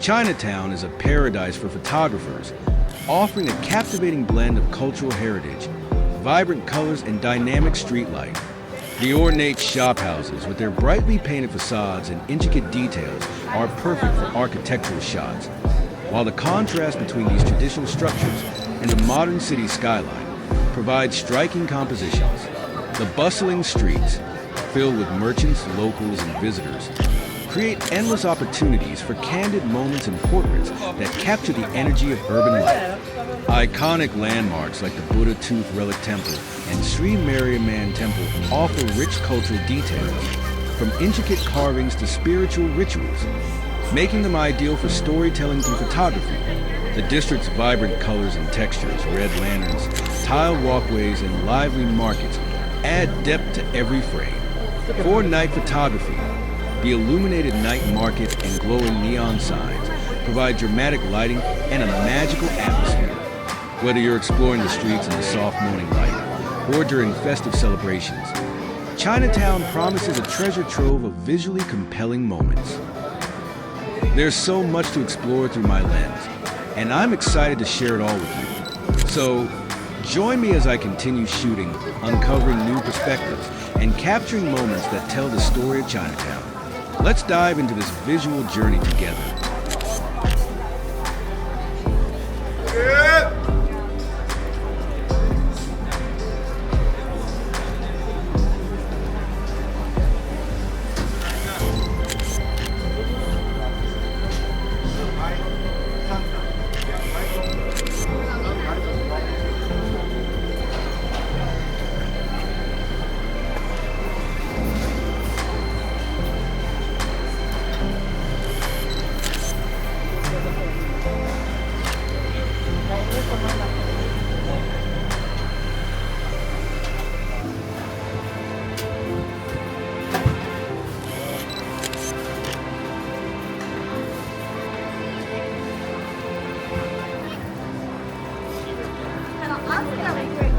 Chinatown is a paradise for photographers, offering a captivating blend of cultural heritage, vibrant colors, and dynamic street life. The ornate shophouses, with their brightly painted facades and intricate details, are perfect for architectural shots, while the contrast between these traditional structures and the modern city skyline provides striking compositions. The bustling streets, filled with merchants, locals, and visitors, create endless opportunities for candid moments and portraits that capture the energy of urban life. Iconic landmarks like the Buddha Tooth Relic Temple and Sri Mariamman Temple offer rich cultural details, from intricate carvings to spiritual rituals, making them ideal for storytelling through photography. The district's vibrant colors and textures, red lanterns, tiled walkways, and lively markets add depth to every frame. For night photography, the illuminated night market and glowing neon signs provide dramatic lighting and a magical atmosphere. Whether you're exploring the streets in the soft morning light or during festive celebrations, Chinatown promises a treasure trove of visually compelling moments. There's so much to explore through my lens, and I'm excited to share it all with you. So, join me as I continue shooting, uncovering new perspectives, and capturing moments that tell the story of Chinatown. Let's dive into this visual journey together. I'm